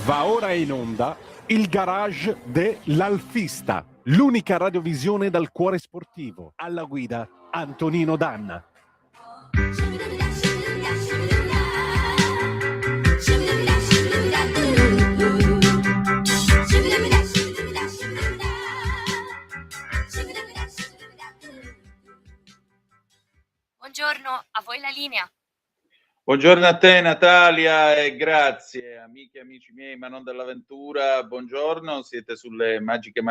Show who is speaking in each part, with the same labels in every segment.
Speaker 1: Va ora in onda il garage dell'Alfista, l'unica radiovisione dal cuore sportivo. Alla guida Antonino Danna.
Speaker 2: Buongiorno, a voi la linea.
Speaker 3: Buongiorno a te Natalia e grazie amiche e amici miei ma non dell'avventura, buongiorno, siete sulle magiche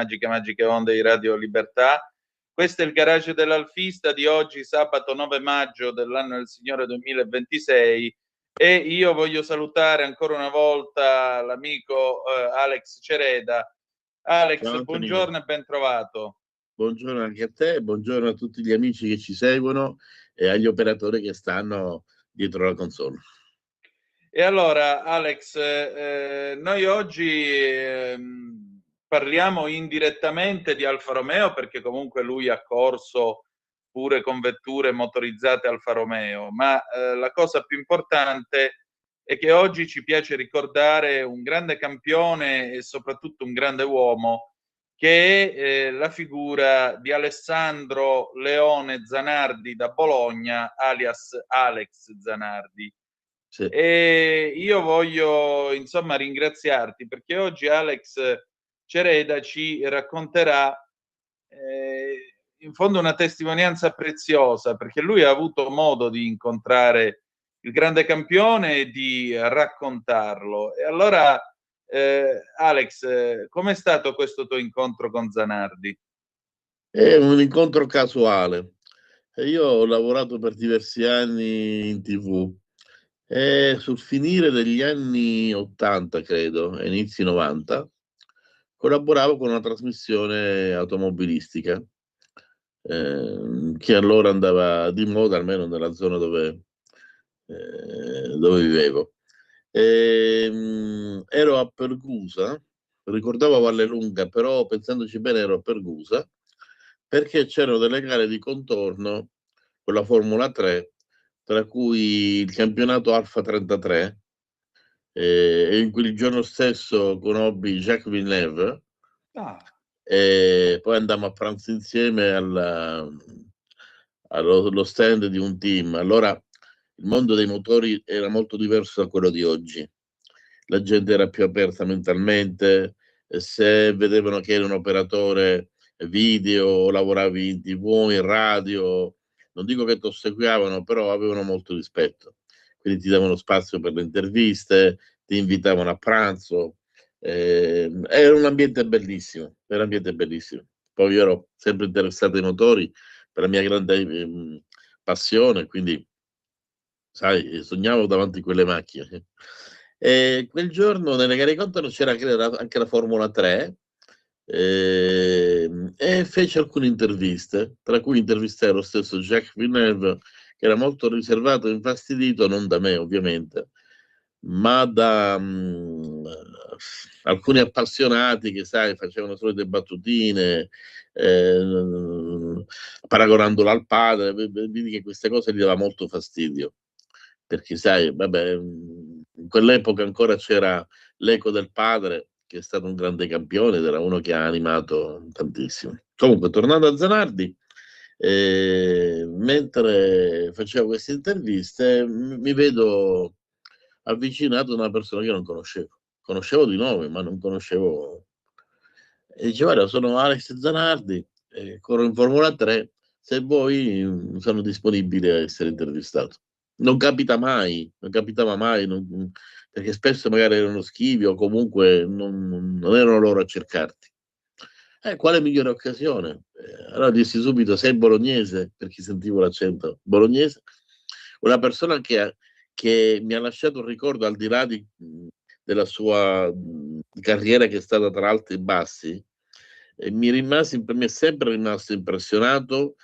Speaker 3: onde di Radio Libertà. Questo è il garage dell'Alfista di oggi, sabato 9 maggio dell'anno del Signore 2026 e io voglio salutare ancora una volta l'amico Alex Cereda. Alex,
Speaker 4: ciao,
Speaker 3: buongiorno e ben trovato.
Speaker 4: Buongiorno anche a te, buongiorno a tutti gli amici che ci seguono e agli operatori che stanno dietro la console.
Speaker 3: E allora Alex, noi oggi parliamo indirettamente di Alfa Romeo perché comunque lui ha corso pure con vetture motorizzate Alfa Romeo, ma la cosa più importante è che oggi ci piace ricordare un grande campione e soprattutto un grande uomo che è la figura di Alessandro Leone Zanardi da Bologna, alias Alex Zanardi.
Speaker 4: Sì.
Speaker 3: E io voglio insomma ringraziarti perché oggi Alex Cereda ci racconterà in fondo una testimonianza preziosa perché lui ha avuto modo di incontrare il grande campione e di raccontarlo. E allora Alex, com'è stato questo tuo incontro con Zanardi?
Speaker 4: È un incontro casuale. Io ho lavorato per diversi anni in TV e sul finire degli anni 80, credo, inizi 90, collaboravo con una trasmissione automobilistica che allora andava di moda, almeno nella zona dove vivevo. Ero a Pergusa, ricordavo Vallelunga, però pensandoci bene ero a Pergusa, perché c'erano delle gare di contorno con la Formula 3, tra cui il campionato Alfa 33, e in quel giorno stesso conobbi Jacques Villeneuve, e poi andammo a pranzo insieme allo stand di un team. Allora il mondo dei motori era molto diverso da quello di oggi. La gente era più aperta mentalmente, se vedevano che eri un operatore video, lavoravi in TV, in radio, non dico che ti ossequiavano, però avevano molto rispetto. Quindi ti davano spazio per le interviste, ti invitavano a pranzo. Era un ambiente bellissimo, era un ambiente bellissimo. Poi io ero sempre interessato ai motori per la mia grande passione, quindi sai, sognavo davanti a quelle macchine. E quel giorno nelle gare di contorno c'era anche la Formula 3 e fece alcune interviste, tra cui intervistai lo stesso Jacques Villeneuve, che era molto riservato e infastidito, non da me ovviamente, ma da alcuni appassionati che, sai, facevano solite battutine, paragonandolo al padre. Vedi che queste cose gli dava molto fastidio, perché sai, vabbè, in quell'epoca ancora c'era l'eco del padre, che è stato un grande campione ed era uno che ha animato tantissimo. Comunque, tornando a Zanardi, mentre facevo queste interviste mi vedo avvicinato a una persona che non conoscevo. Conoscevo di nome, ma non conoscevo. E dice: guarda, sono Alex Zanardi, corro in Formula 3, se vuoi sono disponibile a essere intervistato. Non capita mai, non capitava mai, perché spesso magari erano schivi o comunque non erano loro a cercarti. Quale migliore occasione? Allora dissi subito: sei bolognese? Perché sentivo l'accento bolognese. Una persona che mi ha lasciato un ricordo al di là della sua carriera, che è stata tra alti e bassi, e mi è sempre rimasto impressionato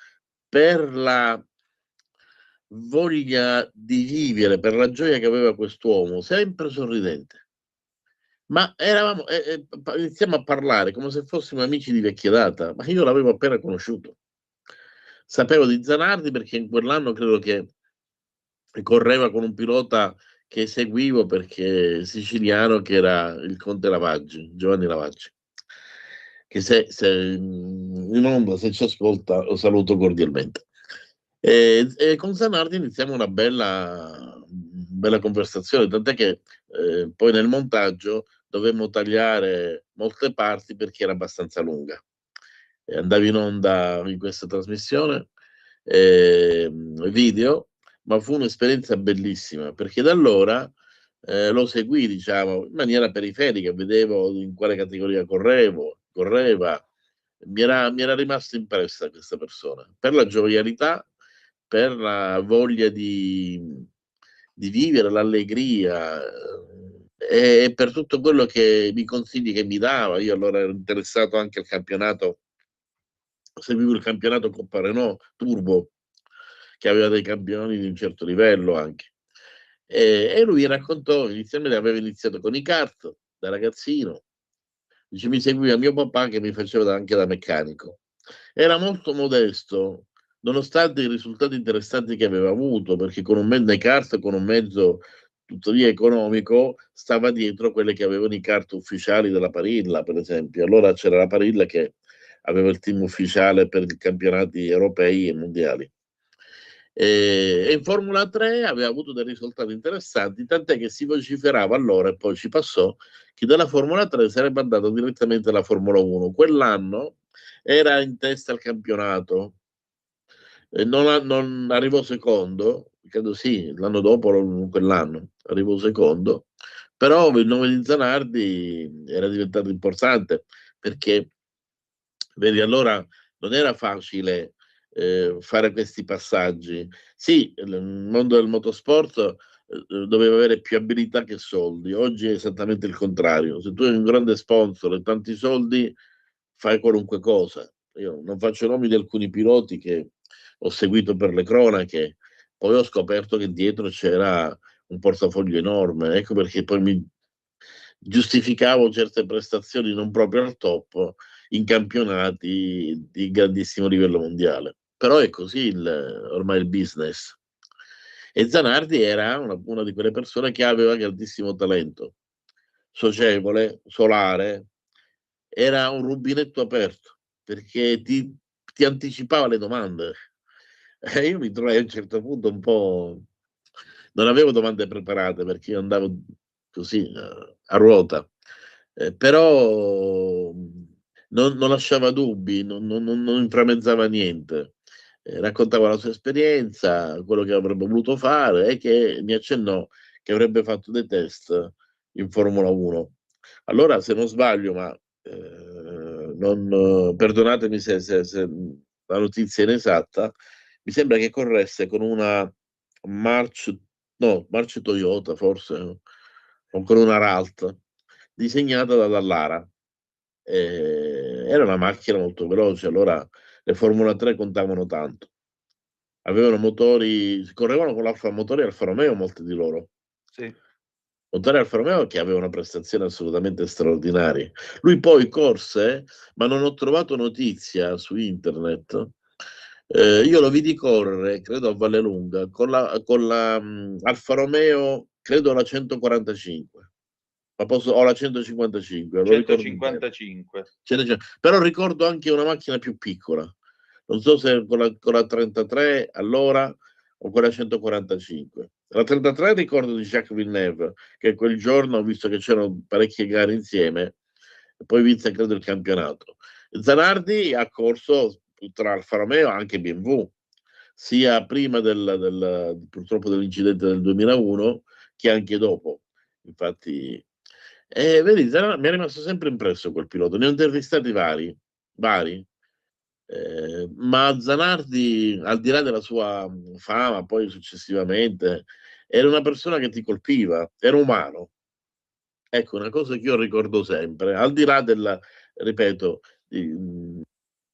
Speaker 4: per la voglia di vivere, per la gioia che aveva quest'uomo, sempre sorridente. Ma iniziamo a parlare come se fossimo amici di vecchia data, ma io l'avevo appena conosciuto. Sapevo di Zanardi perché in quell'anno credo che correva con un pilota che seguivo perché siciliano, che era il conte Lavaggi, Giovanni Lavaggi, che se in onda, se ci ascolta, lo saluto cordialmente. E con Zanardi iniziamo una bella conversazione, tant'è che poi nel montaggio dovemmo tagliare molte parti perché era abbastanza lunga. Andavi in onda in questa trasmissione video, ma fu un'esperienza bellissima perché da allora lo seguì, diciamo, in maniera periferica, vedevo in quale categoria correva, mi era rimasto impressa questa persona per la giovialità, per la voglia di vivere, l'allegria e per tutto quello che i consigli che mi dava. Io allora ero interessato anche al campionato, seguivo il campionato Coppa Renault Turbo, che aveva dei campioni di un certo livello anche. E lui raccontò, inizialmente aveva iniziato con i kart da ragazzino, dice, mi seguiva mio papà che mi faceva anche da meccanico. Era molto modesto, nonostante i risultati interessanti che aveva avuto, perché con un mezzo nei kart, con un mezzo tuttavia economico, stava dietro quelle che avevano i kart ufficiali della Parilla, per esempio. Allora c'era la Parilla che aveva il team ufficiale per i campionati europei e mondiali. E in Formula 3 aveva avuto dei risultati interessanti, tant'è che si vociferava allora, e poi ci passò, che dalla Formula 3 sarebbe andato direttamente alla Formula 1. Quell'anno era in testa al campionato, non arrivò secondo, credo sì, l'anno dopo, quell'anno, arrivò secondo, però il nome di Zanardi era diventato importante, perché, vedi, allora non era facile fare questi passaggi. Sì, il mondo del motorsport doveva avere più abilità che soldi. Oggi è esattamente il contrario. Se tu hai un grande sponsor e tanti soldi, fai qualunque cosa. Io non faccio nomi di alcuni piloti che ho seguito per le cronache, poi ho scoperto che dietro c'era un portafoglio enorme. Ecco perché poi mi giustificavo certe prestazioni non proprio al top in campionati di grandissimo livello mondiale. Però è così ormai il business. E Zanardi era una di quelle persone che aveva grandissimo talento, socievole, solare, era un rubinetto aperto, perché ti anticipava le domande. E io mi trovai a un certo punto un po'... Non avevo domande preparate perché io andavo così a ruota, però non lasciava dubbi, non inframmezzava niente. Raccontava la sua esperienza, quello che avrebbe voluto fare e che mi accennò che avrebbe fatto dei test in Formula 1. Allora, se non sbaglio, ma perdonatemi se la notizia è inesatta, mi sembra che corresse con una March Toyota, forse, o con una Ralt, disegnata da Dallara. Era una macchina molto veloce, allora le Formula 3 contavano tanto. Avevano motori, correvano con motori Alfa Romeo, molti di loro.
Speaker 3: Sì.
Speaker 4: Motori Alfa Romeo che aveva una prestazione assolutamente straordinaria. Lui poi corse, ma non ho trovato notizia su internet. Io lo vidi correre, credo a Vallelunga, con la Alfa Romeo, credo la 145, o la 155, lo ricordo bene.
Speaker 3: 155.
Speaker 4: Però ricordo anche una macchina più piccola, non so se con la 33 allora o con la 145. La 33 ricordo di Jacques Villeneuve, che quel giorno ho visto che c'erano parecchie gare insieme, e poi vinse credo il campionato. Zanardi ha corso tra Alfa Romeo e anche BMW, sia prima purtroppo dell'incidente del 2001 che anche dopo. Infatti, vedi, mi è rimasto sempre impresso quel pilota, ne ho intervistati vari. Ma Zanardi, al di là della sua fama, poi successivamente, era una persona che ti colpiva, era umano. Ecco, una cosa che io ricordo sempre, al di là ripeto,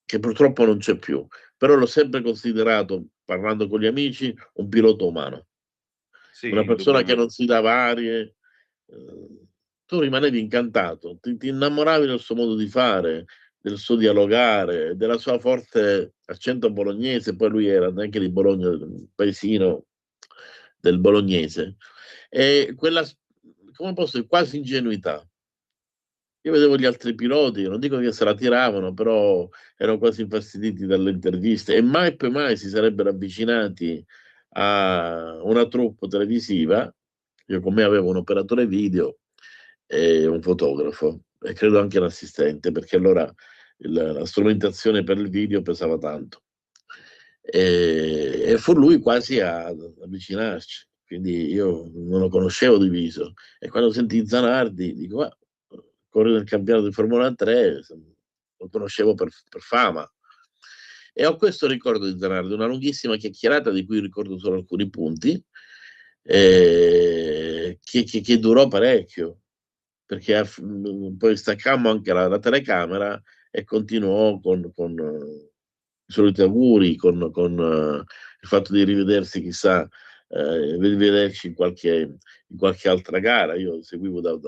Speaker 4: che purtroppo non c'è più, però l'ho sempre considerato, parlando con gli amici, un pilota umano.
Speaker 3: Sì,
Speaker 4: Una persona che
Speaker 3: indubbiamente.
Speaker 4: non si dà varie. Tu rimanevi incantato, ti innamoravi del suo modo di fare, del suo dialogare, della sua forte accento bolognese, poi lui era anche di Bologna, un paesino del bolognese. e quella, come posso dire, quasi ingenuità. Io vedevo gli altri piloti, non dico che se la tiravano, però erano quasi infastiditi dalle interviste e mai e poi mai si sarebbero avvicinati a una troupe televisiva. Io con me avevo un operatore video e un fotografo e credo anche l'assistente, perché allora la strumentazione per il video pesava tanto. E fu lui quasi ad avvicinarci, quindi io non lo conoscevo di viso e quando sentì Zanardi dico, ma corre nel campionato di Formula 3, lo conoscevo per fama. E ho questo ricordo di Zanardi, una lunghissima chiacchierata di cui ricordo solo alcuni punti, che durò parecchio, perché poi staccammo anche la telecamera e continuò con i soliti auguri, con il fatto di rivedersi, chissà, rivederci in qualche altra gara. Io seguivo da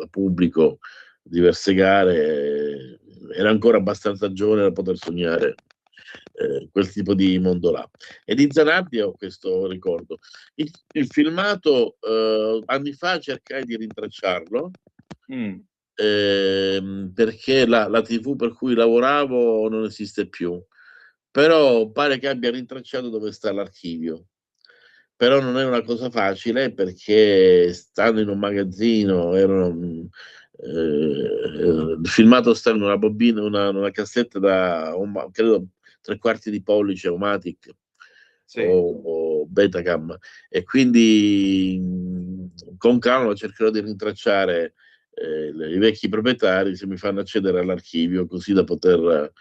Speaker 4: pubblico diverse gare, era ancora abbastanza giovane da poter sognare quel tipo di mondo là. E di Zanardi ho questo ricordo. Il filmato, anni fa cercai di rintracciarlo, perché la TV per cui lavoravo non esiste più, però pare che abbia rintracciato dove sta l'archivio. Però non è una cosa facile perché stanno in un magazzino, il filmato sta in una bobina, una cassetta da credo 3/4 di pollice o Matic,
Speaker 3: sì,
Speaker 4: o Betacam, e quindi con calma cercherò di rintracciare i vecchi proprietari se mi fanno accedere all'archivio, così da poter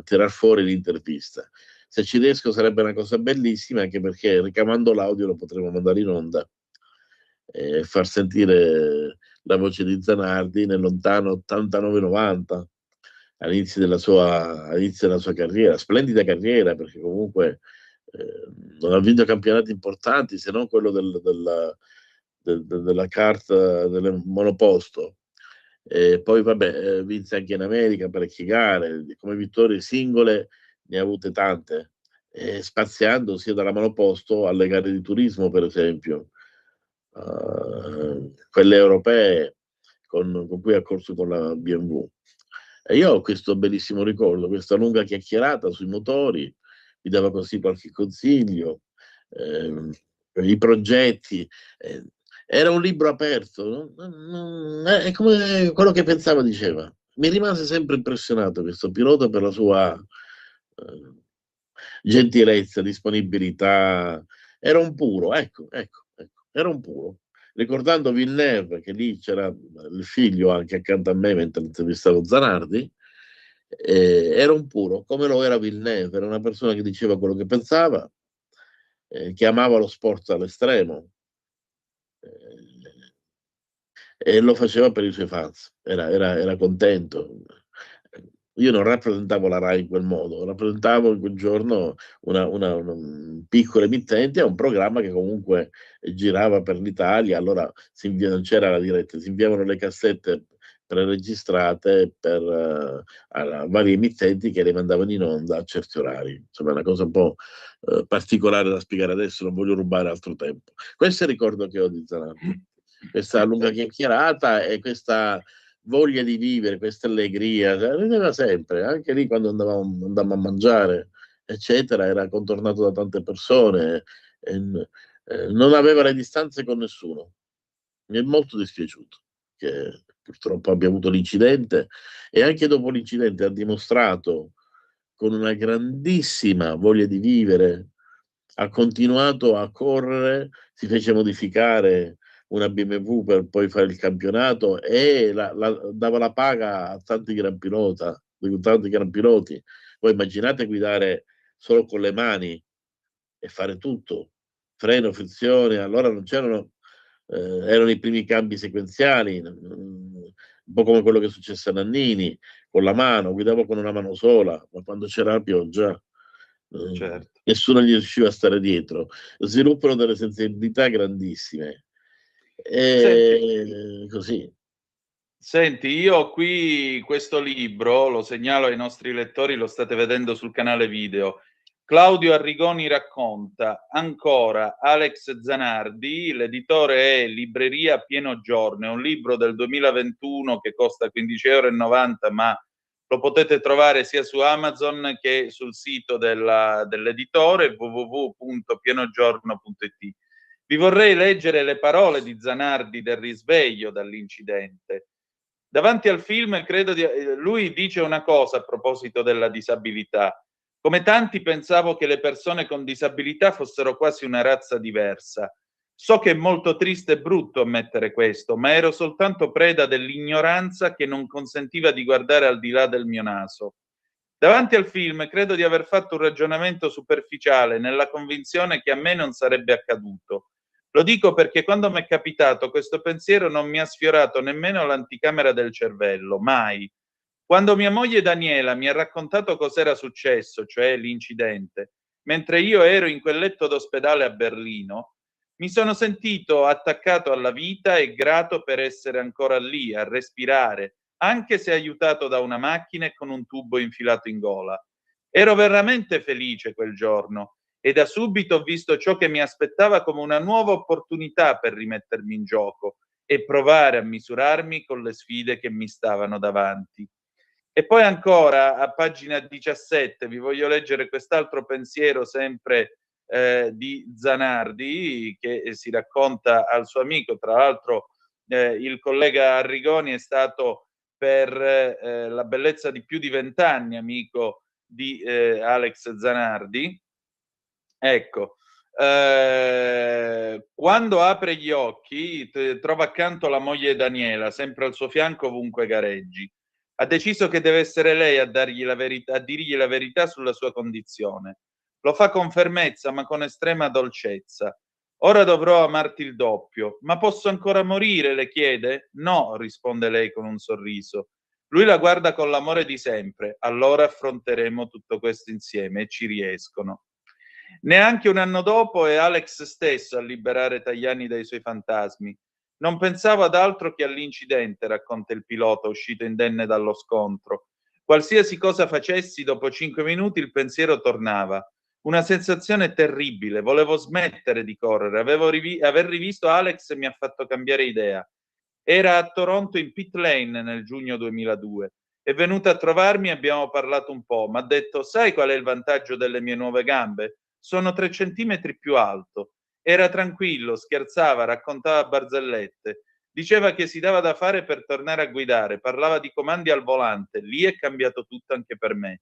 Speaker 4: tirar fuori l'intervista. Se ci riesco sarebbe una cosa bellissima, anche perché ricavando l'audio lo potremo mandare in onda e far sentire la voce di Zanardi nel lontano 89-90, all'inizio della sua carriera, splendida carriera, perché comunque non ha vinto campionati importanti, se non quello della carta del monoposto. E poi vabbè, vinse anche in America parecchie gare, come vittorie singole ne ha avute tante, spaziando sia dalla monoposto alle gare di turismo, per esempio, quelle europee con cui ha corso con la BMW. E io ho questo bellissimo ricordo, questa lunga chiacchierata sui motori, mi dava così qualche consiglio, i progetti. Era un libro aperto, no? È come quello che pensava diceva. Mi rimase sempre impressionato questo pilota per la sua gentilezza, disponibilità. Era un puro, ecco, era un puro. Ricordando Villeneuve, che lì c'era il figlio anche accanto a me mentre intervistavo Zanardi, era un puro, come lo era Villeneuve, era una persona che diceva quello che pensava, che amava lo sport all'estremo, e lo faceva per i suoi fans, era contento. Io non rappresentavo la RAI in quel modo, rappresentavo in quel giorno una piccola emittente a un programma che comunque girava per l'Italia. Allora non c'era la diretta, si inviavano le cassette preregistrate per varie emittenti che le mandavano in onda a certi orari. Insomma, è una cosa un po' particolare da spiegare adesso, non voglio rubare altro tempo. Questo è il ricordo che ho di Zanardi, questa lunga chiacchierata e questa voglia di vivere, questa allegria, rideva sempre, anche lì quando andavamo a mangiare, eccetera, era contornato da tante persone, non aveva le distanze con nessuno. Mi è molto dispiaciuto che purtroppo abbia avuto l'incidente, e anche dopo l'incidente ha dimostrato con una grandissima voglia di vivere, ha continuato a correre, si fece modificare una BMW per poi fare il campionato e dava la paga a tanti gran piloti. Voi immaginate guidare solo con le mani e fare tutto, freno, frizione. Allora non c'erano, erano i primi cambi sequenziali, un po' come quello che è successo a Nannini, con la mano, guidavo con una mano sola, ma quando c'era la pioggia
Speaker 3: certo.
Speaker 4: nessuno gli riusciva a stare dietro. Sviluppano delle sensibilità grandissime. E così.
Speaker 3: Senti, io ho qui questo libro, lo segnalo ai nostri lettori, lo state vedendo sul canale video. Claudio Arrigoni racconta, ancora Alex Zanardi, l'editore è Libreria Pieno Giorno, è un libro del 2021 che costa 15,90 €, ma lo potete trovare sia su Amazon che sul sito dell'editore www.pienogiorno.it. Vi vorrei leggere le parole di Zanardi del risveglio dall'incidente. Davanti al film lui dice una cosa a proposito della disabilità. Come tanti pensavo che le persone con disabilità fossero quasi una razza diversa. So che è molto triste e brutto ammettere questo, ma ero soltanto preda dell'ignoranza che non consentiva di guardare al di là del mio naso. Davanti al film credo di aver fatto un ragionamento superficiale nella convinzione che a me non sarebbe accaduto. Lo dico perché quando mi è capitato questo pensiero non mi ha sfiorato nemmeno l'anticamera del cervello, mai. Quando mia moglie Daniela mi ha raccontato cos'era successo, cioè l'incidente, mentre io ero in quel letto d'ospedale a Berlino, mi sono sentito attaccato alla vita e grato per essere ancora lì, a respirare, anche se aiutato da una macchina e con un tubo infilato in gola. Ero veramente felice quel giorno e da subito ho visto ciò che mi aspettava come una nuova opportunità per rimettermi in gioco e provare a misurarmi con le sfide che mi stavano davanti. E poi ancora a pagina 17 vi voglio leggere quest'altro pensiero sempre di Zanardi che si racconta al suo amico. Tra l'altro il collega Arrigoni è stato per la bellezza di più di 20 anni amico di Alex Zanardi. Ecco, quando apre gli occhi trova accanto la moglie Daniela, sempre al suo fianco ovunque gareggi. Ha deciso che deve essere lei a dirgli la verità sulla sua condizione. Lo fa con fermezza, ma con estrema dolcezza. Ora dovrò amarti il doppio. Ma posso ancora morire? Le chiede. No, risponde lei con un sorriso. Lui la guarda con l'amore di sempre. Allora affronteremo tutto questo insieme e ci riescono. Neanche un anno dopo è Alex stesso a liberare Tajani dai suoi fantasmi. Non pensavo ad altro che all'incidente, racconta il pilota uscito indenne dallo scontro. Qualsiasi cosa facessi, dopo 5 minuti il pensiero tornava. Una sensazione terribile, volevo smettere di correre. Aver rivisto Alex mi ha fatto cambiare idea. Era a Toronto in pit lane nel giugno 2002. È venuto a trovarmi e abbiamo parlato un po'. Mi ha detto, sai qual è il vantaggio delle mie nuove gambe? Sono 3 centimetri più alto. Era tranquillo, scherzava, raccontava barzellette. Diceva che si dava da fare per tornare a guidare, parlava di comandi al volante. Lì è cambiato tutto anche per me.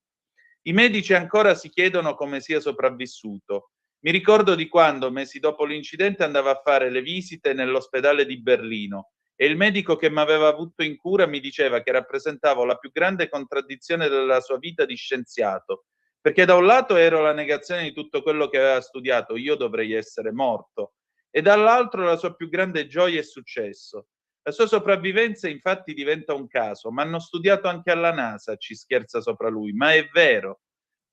Speaker 3: I medici ancora si chiedono come sia sopravvissuto. Mi ricordo di quando, mesi dopo l'incidente, andava a fare le visite nell'ospedale di Berlino e il medico che mi aveva avuto in cura mi diceva che rappresentavo la più grande contraddizione della sua vita di scienziato, perché da un lato ero la negazione di tutto quello che aveva studiato, io dovrei essere morto, e dall'altro la sua più grande gioia e successo. La sua sopravvivenza infatti diventa un caso, ma hanno studiato anche alla NASA, ci scherza sopra lui, ma è vero.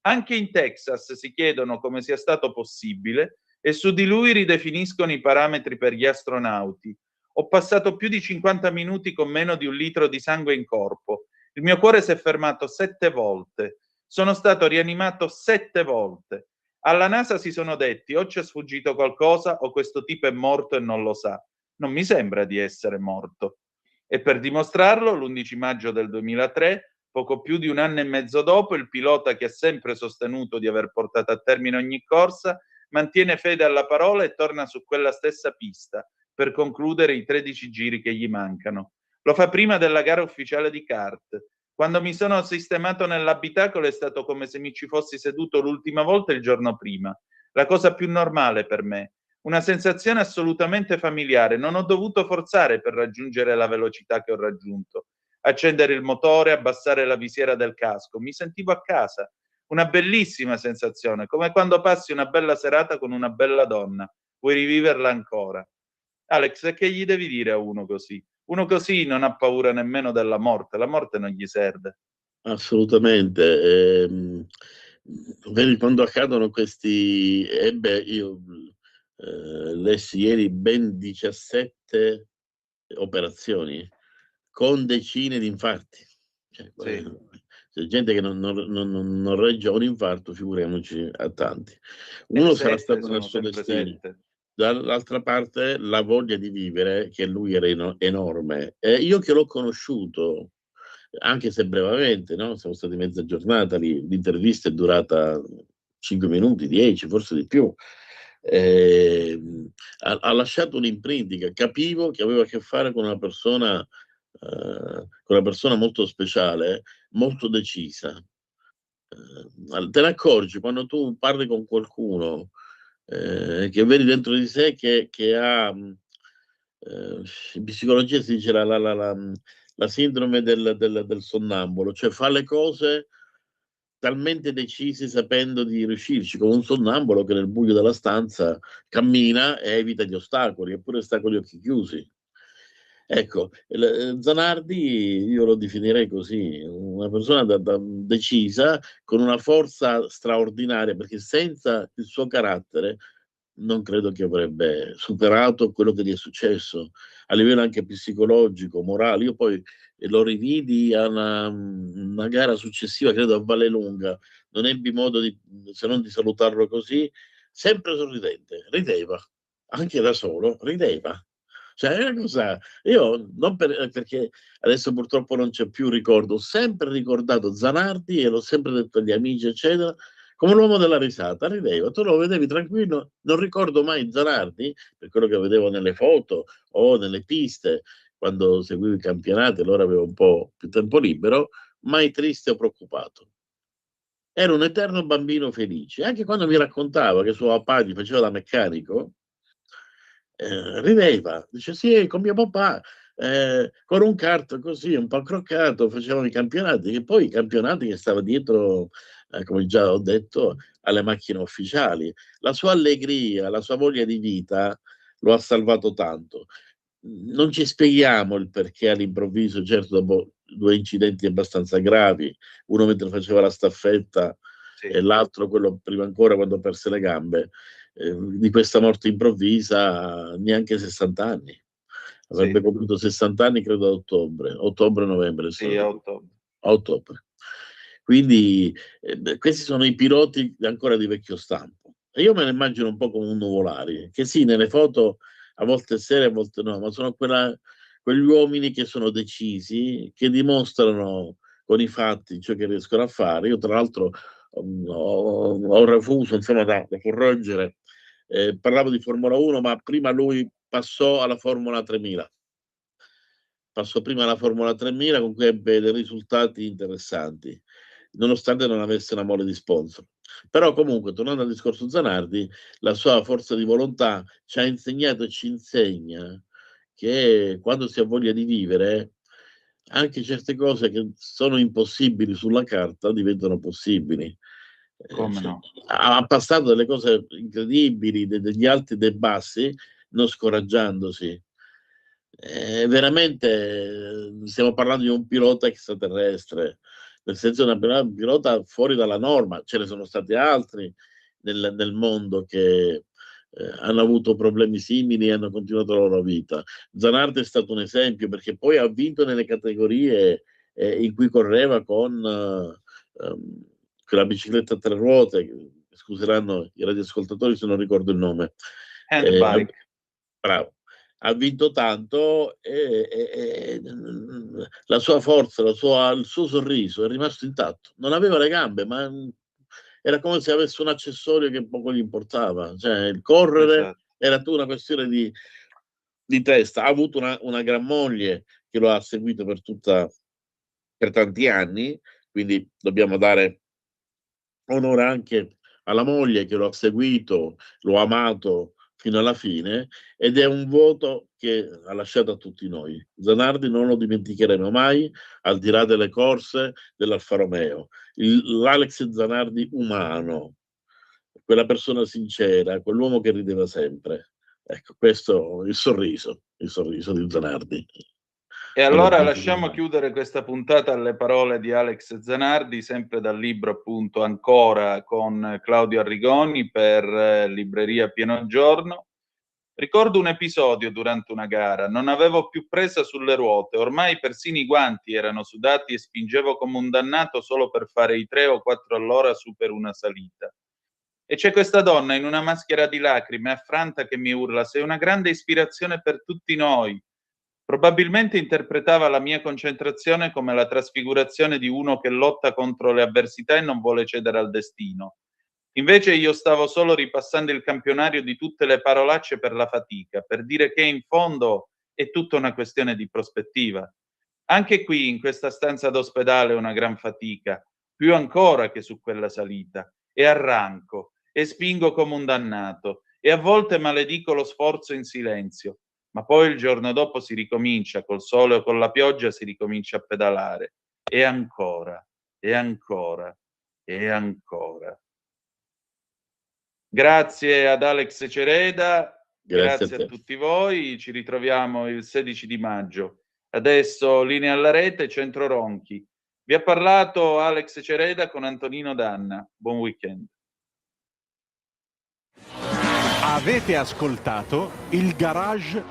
Speaker 3: Anche in Texas si chiedono come sia stato possibile e su di lui ridefiniscono i parametri per gli astronauti. Ho passato più di 50 minuti con meno di 1 litro di sangue in corpo. Il mio cuore si è fermato 7 volte. Sono stato rianimato 7 volte. Alla NASA si sono detti o ci è sfuggito qualcosa o questo tipo è morto e non lo sa. Non mi sembra di essere morto. E per dimostrarlo, l'11 maggio del 2003, poco più di 1 anno e mezzo dopo, il pilota che ha sempre sostenuto di aver portato a termine ogni corsa, mantiene fede alla parola e torna su quella stessa pista per concludere i 13 giri che gli mancano. Lo fa prima della gara ufficiale di kart. Quando mi sono sistemato nell'abitacolo è stato come se mi ci fossi seduto l'ultima volta il giorno prima. La cosa più normale per me. Una sensazione assolutamente familiare. Non ho dovuto forzare per raggiungere la velocità che ho raggiunto. Accendere il motore, abbassare la visiera del casco. Mi sentivo a casa. Una bellissima sensazione, come quando passi una bella serata con una bella donna. Vuoi riviverla ancora? Alex, che gli devi dire a uno così? Uno così non ha paura nemmeno della morte, la morte non gli serve.
Speaker 4: Assolutamente. Vedi, quando accadono questi... io lessi ieri ben 17 operazioni con decine di infarti. Cioè,
Speaker 3: Sì.
Speaker 4: C'è gente che non regge a un infarto, figuriamoci a tanti. Uno sarà stato nel suo destino. Dall'altra parte la voglia di vivere, che lui era enorme. Io che l'ho conosciuto, anche se brevemente, no? Siamo stati mezza giornata lì, l'intervista è durata 5 minuti, 10, forse di più. Ha lasciato un'imprinting, capivo che aveva a che fare con una persona molto speciale, molto decisa. Te ne accorgi quando tu parli con qualcuno che vedi dentro di sé che ha in psicologia si dice la sindrome del sonnambulo, cioè fa le cose talmente decise sapendo di riuscirci, come un sonnambulo che nel buio della stanza cammina e evita gli ostacoli, eppure sta con gli occhi chiusi. Ecco, Zanardi io lo definirei così, una persona decisa, con una forza straordinaria, perché senza il suo carattere non credo che avrebbe superato quello che gli è successo a livello anche psicologico, morale. Io poi lo rividi a una gara successiva, credo a Vallelunga, non ebbi modo se non di salutarlo così, sempre sorridente, rideva, anche da solo, rideva. Cioè, è una cosa, io non perché adesso purtroppo non c'è più ricordo, ho sempre ricordato Zanardi e l'ho sempre detto agli amici, eccetera, come l'uomo della risata, rideva, tu lo vedevi tranquillo, non ricordo mai Zanardi, per quello che vedevo nelle foto o nelle piste, quando seguivo i campionati, allora avevo un po' più tempo libero, mai triste o preoccupato. Era un eterno bambino felice, anche quando mi raccontava che suo papà gli faceva da meccanico, rideva, dice sì, con mio papà, con un kart così, un po' accroccato, facevano i campionati, che poi i campionati che stava dietro, come già ho detto, alle macchine ufficiali. La sua allegria, la sua voglia di vita lo ha salvato tanto. Non ci spieghiamo il perché all'improvviso, certo dopo 2 incidenti abbastanza gravi, uno mentre faceva la staffetta e l'altro quello prima ancora quando perse le gambe, di questa morte improvvisa, neanche 60 anni. Avrebbe compiuto 60 anni credo a ottobre-novembre.
Speaker 3: Sì, a ottobre.
Speaker 4: A ottobre. Quindi questi sono i piloti ancora di vecchio stampo. E io me ne immagino un po' come un Nuvolari, che sì, nelle foto a volte è serio, a volte no, ma sono quegli uomini che sono decisi, che dimostrano con i fatti ciò che riescono a fare. Io tra l'altro ho refuso, insomma, da correggere. Parlavo di Formula 1, ma prima lui passò alla Formula 3000. Passò prima alla Formula 3000 con cui ebbe dei risultati interessanti, nonostante non avesse una mole di sponsor. Però comunque, tornando al discorso Zanardi, la sua forza di volontà ci ha insegnato e ci insegna che quando si ha voglia di vivere, anche certe cose che sono impossibili sulla carta diventano possibili.
Speaker 3: Come no?
Speaker 4: Ha passato delle cose incredibili, degli alti e dei bassi, non scoraggiandosi. Veramente stiamo parlando di un pilota extraterrestre, nel senso di un pilota fuori dalla norma. Ce ne sono stati altri nel mondo che hanno avuto problemi simili e hanno continuato la loro vita. Zanardi è stato un esempio perché poi ha vinto nelle categorie in cui correva con quella bicicletta a 3 ruote, scuseranno i radioascoltatori se non ricordo il nome.
Speaker 3: Handbike.
Speaker 4: Bravo. Ha vinto tanto e la sua forza, il suo sorriso è rimasto intatto. Non aveva le gambe, ma era come se avesse un accessorio che poco gli importava. Cioè, il correre era tutta una questione di testa. Ha avuto una gran moglie che lo ha seguito per tanti anni, quindi dobbiamo dare onore anche alla moglie che lo ha seguito, lo ha amato fino alla fine, ed è un voto che ha lasciato a tutti noi. Zanardi non lo dimenticheremo mai, al di là delle corse dell'Alfa Romeo. L'Alex Zanardi umano, quella persona sincera, quell'uomo che rideva sempre. Ecco, questo il sorriso di Zanardi.
Speaker 3: E allora lasciamo chiudere questa puntata alle parole di Alex Zanardi, sempre dal libro appunto Ancora con Claudio Arrigoni per Libreria Pieno Giorno. Ricordo un episodio durante una gara, non avevo più presa sulle ruote, ormai persino i guanti erano sudati e spingevo come un dannato solo per fare i 3 o 4 all'ora su per una salita. E c'è questa donna in una maschera di lacrime, affranta, che mi urla: sei una grande ispirazione per tutti noi. Probabilmente interpretava la mia concentrazione come la trasfigurazione di uno che lotta contro le avversità e non vuole cedere al destino. Invece io stavo solo ripassando il campionario di tutte le parolacce per la fatica, per dire che in fondo è tutta una questione di prospettiva. Anche qui, in questa stanza d'ospedale, è una gran fatica, più ancora che su quella salita, e arranco, e spingo come un dannato, e a volte maledico lo sforzo in silenzio, ma poi il giorno dopo si ricomincia, col sole o con la pioggia si ricomincia a pedalare, e ancora, e ancora, e ancora. Grazie ad Alex Cereda, grazie a tutti voi, ci ritroviamo il 16 di maggio. Adesso linea alla rete, Centro Ronchi. Vi ha parlato Alex Cereda con Antonino Danna. Buon weekend.
Speaker 1: Avete ascoltato il garage